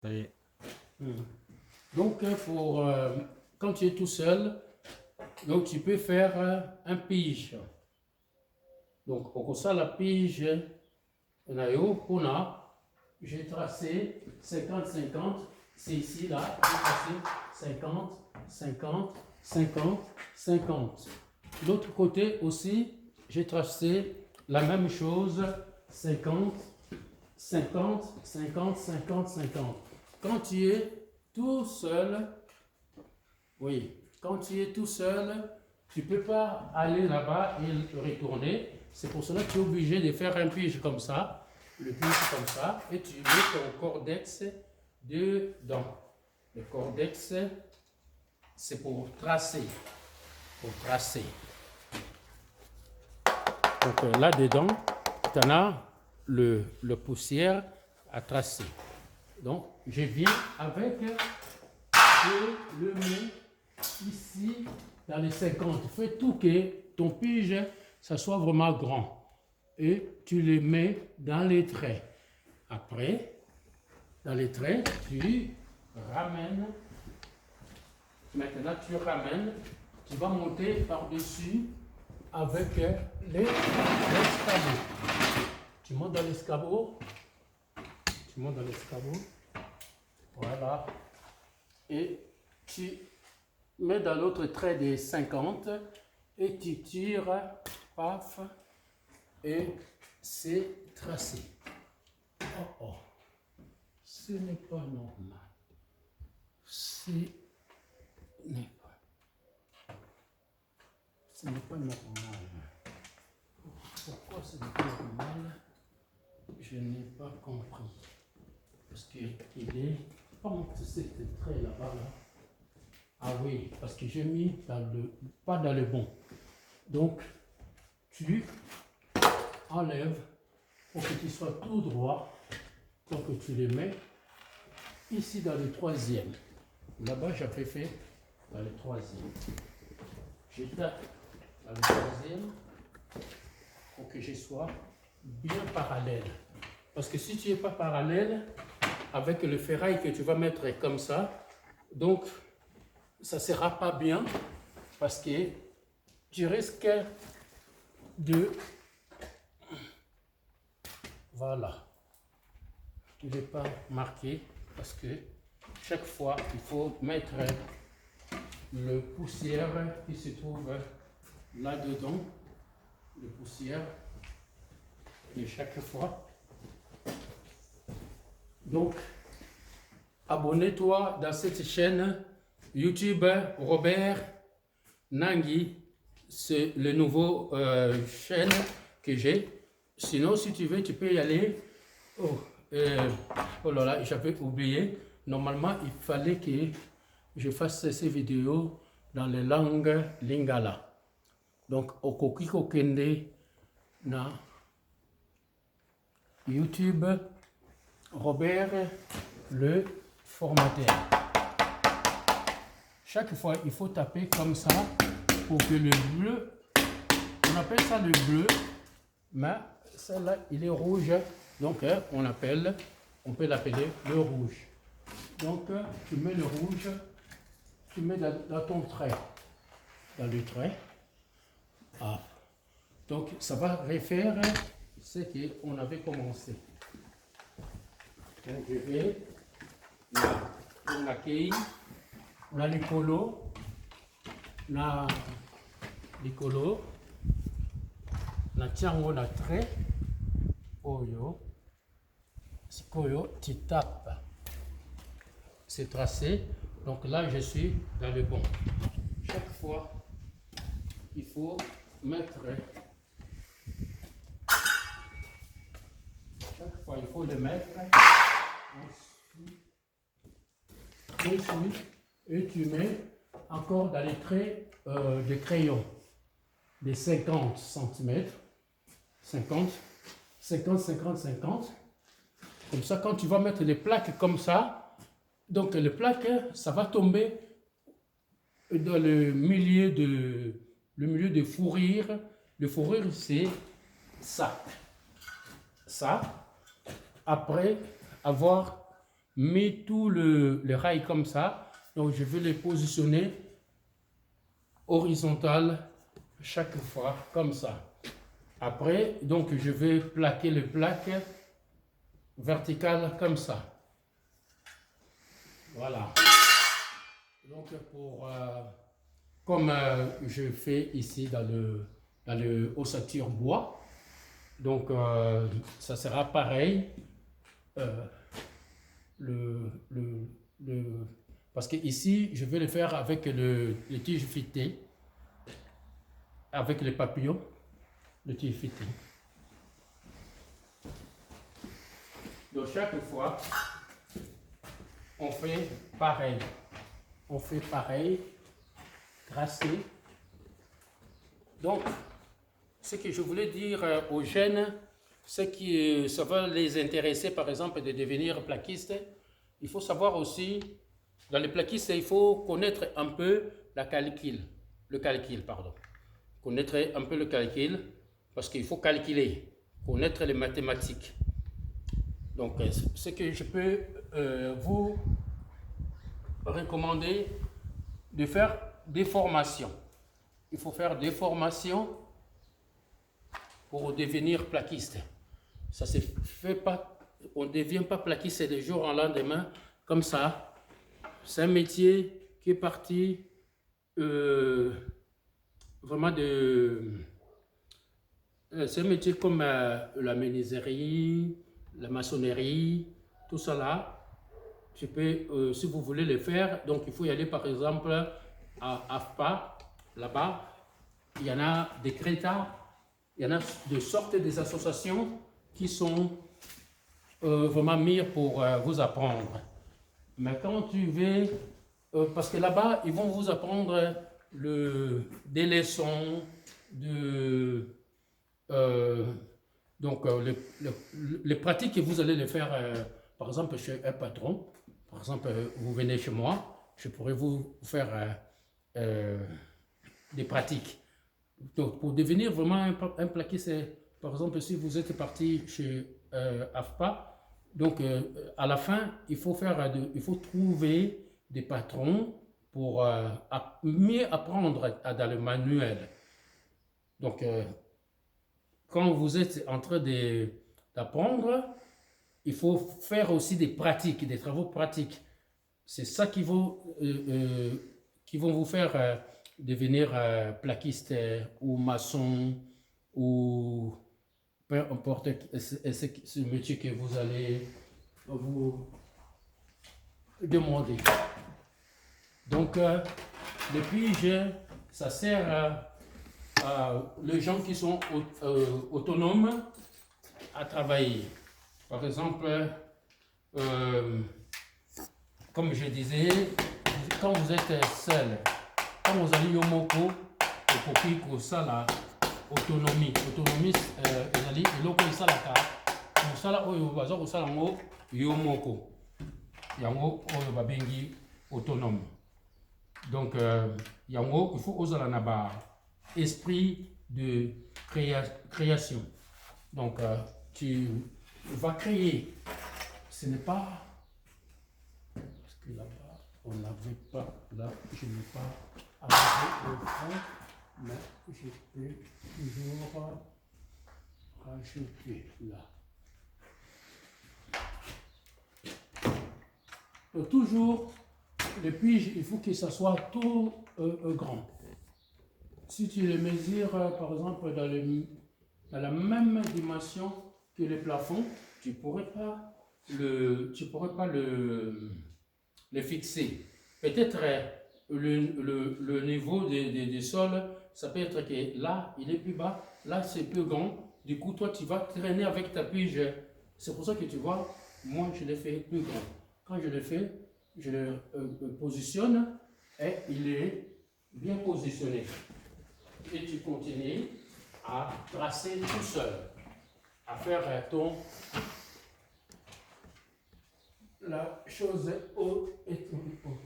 Ça y est. Donc, quand tu es tout seul, donc tu peux faire un pige. Donc, au ça, la pige, j'ai tracé 50-50, c'est ici, là, j'ai tracé 50, 50, 50, 50. De l'autre côté aussi, j'ai tracé la même chose, 50, 50, 50, 50, 50. Quand tu es tout seul, oui, quand tu es tout seul, tu ne peux pas aller là-bas et retourner. C'est pour cela que tu es obligé de faire un pige comme ça, le pige comme ça, et tu mets ton cordex dedans. Le cordex, c'est pour tracer. Pour tracer. Donc là-dedans, tu en as le poussière à tracer. Donc, je viens avec je le mets ici dans les 50. Fais tout que ton pige, ça soit vraiment grand. Et tu le mets dans les traits. Après, dans les traits, tu ramènes. Maintenant, tu ramènes. Tu vas monter par-dessus avec l'escabeau. Tu montes dans l'escabeau. Tu montes dans l'escabeau. Voilà. Et tu mets dans l'autre trait des 50 et tu tires, paf, et c'est tracé. Oh oh, ce n'est pas normal. Ce n'est pas normal. Pourquoi ce n'est pas normal? Je n'ai pas compris. Parce qu'il est... Comment c'est ce trait là-bas là? Ah oui, parce que j'ai mis pas dans le bon. Donc, tu enlèves pour que tu sois tout droit. Donc, tu les mets ici dans le troisième. Là-bas, j'avais fait dans le troisième. Je tape dans le troisième pour que je sois bien parallèle. Parce que si tu n'es pas parallèle, avec le ferraille que tu vas mettre comme ça, donc ça ne sera pas bien parce que tu risques de... Voilà. Tu ne l'as pas marqué parce que chaque fois, il faut mettre le poussière qui se trouve là-dedans, le poussière de chaque fois. Donc, abonne-toi dans cette chaîne YouTube Robert Nangui. C'est le nouveau chaîne que j'ai. Sinon, si tu veux, tu peux y aller. Oh là là, j'avais oublié. Normalement, il fallait que je fasse ces vidéos dans les langues lingala. Donc, okokiko kende na YouTube Robert le formateur. Chaque fois, il faut taper comme ça pour que le bleu, on appelle ça le bleu, mais celle-là, il est rouge, donc on peut l'appeler le rouge. Donc, tu mets le rouge, tu mets dans ton trait, dans le trait. Ah. Donc, ça va refaire ce qu'on avait commencé. Donc, je vais na kei, na likolo, na tiango na trait, oyo, sikoyo, tu tapes. C'est tracé, donc là je suis dans le bon. Chaque fois, il faut mettre, chaque fois il faut le mettre ensuite, et tu mets encore dans les traits de crayon de 50 cm, 50, 50, 50, 50. Comme ça, quand tu vas mettre les plaques comme ça, donc les plaques, ça va tomber dans le milieu de fourrure. Le fourrure, c'est ça. Ça, après avoir mis tous les rails comme ça. Donc je vais les positionner horizontal chaque fois comme ça. Après, donc je vais plaquer les plaques verticales comme ça. Voilà. Donc comme je fais ici dans le ossature bois, donc ça sera pareil. Parce que ici, je vais le faire avec le tige fité, avec les papillons, le tige fité. Donc chaque fois, on fait pareil. On fait pareil, tracé. Donc, ce que je voulais dire aux jeunes, c'est que ça va les intéresser, par exemple, de devenir plaquiste. Il faut savoir aussi, dans les plaquistes, il faut connaître un peu le calcul, pardon. Connaître un peu le calcul, parce qu'il faut calculer, connaître les mathématiques. Donc, ce que je peux vous recommander, de faire des formations. Il faut faire des formations pour devenir plaquiste. Ça se fait pas, on ne devient pas plaquiste du jour au lendemain, comme ça. C'est un métier qui est parti vraiment de... c'est un métier comme la menuiserie, la maçonnerie, tout ça là. Je peux, si vous voulez le faire, donc il faut y aller par exemple à AFPA, là-bas. Il y en a des crétas, il y en a de sortes des associations qui sont vraiment mises pour vous apprendre. Mais quand tu veux, parce que là-bas, ils vont vous apprendre des leçons, les pratiques que vous allez les faire, par exemple, chez un patron. Par exemple, vous venez chez moi, je pourrais vous faire des pratiques. Donc, pour devenir vraiment un plaquiste, par exemple, si vous êtes parti chez AFPA, donc à la fin, il faut trouver des patrons pour mieux apprendre dans le manuel. Donc, quand vous êtes en train d'apprendre, il faut faire aussi des pratiques, des travaux pratiques. C'est ça qui vont vous faire devenir plaquiste ou maçon ou peu importe ce métier que vous allez vous demander. Donc, le pige, ça sert les gens qui sont autonomes à travailler. Par exemple, comme je disais, quand vous êtes seul, quand vous allez au moko, au sala autonomie, ezali eloko esalaka mosala oyo baza kosala yango yo moko, yango oyo babengi autonome. Donc yango il faut ozala na ba esprit de création. Donc tu vas créer. Ce n'est pas parce que là-bas on n'avait pas, là je n'ai pas arrivé au fond, mais je peux toujours rajouter là. Donc, toujours le pige, il faut que ça soit tout grand. Si tu le mesures par exemple dans la même dimension que le plafond, tu pourrais pas le fixer. Peut-être le niveau des sols, ça peut être que là, il est plus bas, là, c'est plus grand. Du coup, toi, tu vas traîner avec ta pige. C'est pour ça que tu vois, moi, je l'ai fait plus grand. Quand je le fais, je le positionne et il est bien positionné. Et tu continues à tracer tout seul, à faire la chose haut et tout haut.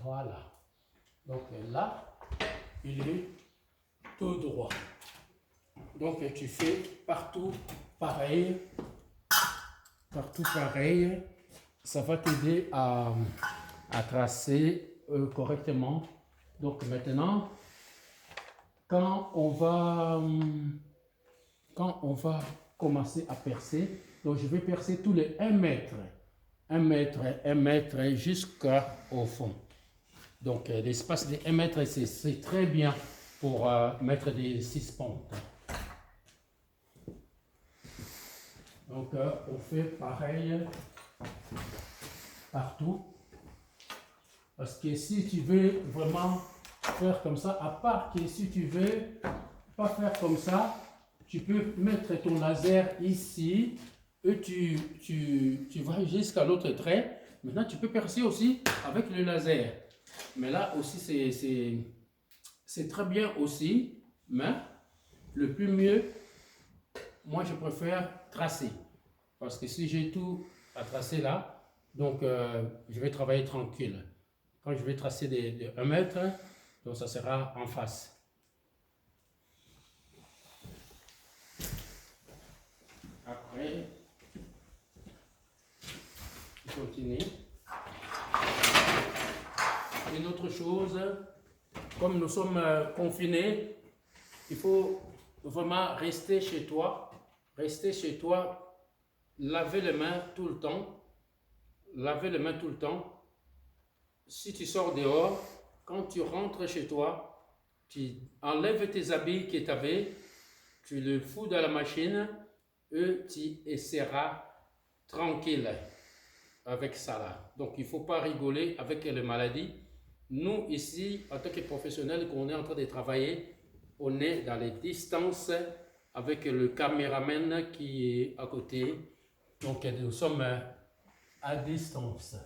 Voilà. Donc là, il est tout droit. Donc tu fais partout pareil. Partout pareil. Ça va t'aider à tracer correctement. Donc maintenant, quand on va commencer à percer, donc je vais percer tous les 1 mètre. 1 mètre, 1 mètre jusqu'au fond. Donc l'espace de 1 mètre, c'est très bien pour mettre des 6 pentes. Donc on fait pareil partout. Parce que si tu veux vraiment faire comme ça, à part que si tu veux pas faire comme ça, tu peux mettre ton laser ici et tu vas jusqu'à l'autre trait. Maintenant, tu peux percer aussi avec le laser. Mais là aussi, c'est très bien aussi. Mais le plus mieux, moi, je préfère tracer. Parce que si j'ai tout à tracer là, donc je vais travailler tranquille. Quand je vais tracer de 1 mètre, donc ça sera en face. Après, je continue. Une autre chose, comme nous sommes confinés, il faut vraiment rester chez toi. Rester chez toi, laver les mains tout le temps. Laver les mains tout le temps. Si tu sors dehors, quand tu rentres chez toi, tu enlèves tes habits que tu avais, tu le fous dans la machine et tu essaieras tranquille avec ça là. Donc il ne faut pas rigoler avec les maladies. Nous ici, en tant que professionnels, qu'on est en train de travailler, on est dans les distances avec le caméraman qui est à côté. Donc nous sommes à distance.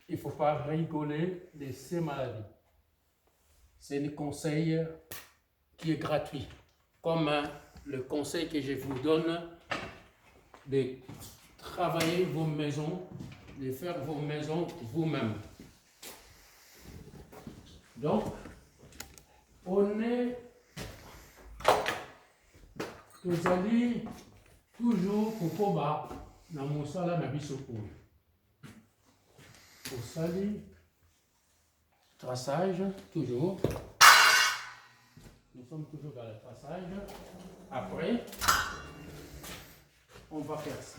Il ne faut pas rigoler de ces maladies. C'est un conseil qui est gratuit. Comme le conseil que je vous donne de travailler vos maisons, de faire vos maisons vous-même. Donc, on est tozali toujours kokoba na mosala na biso oyo. Osali traçage, toujours. Nous sommes toujours dans le traçage. Après, on va faire ça.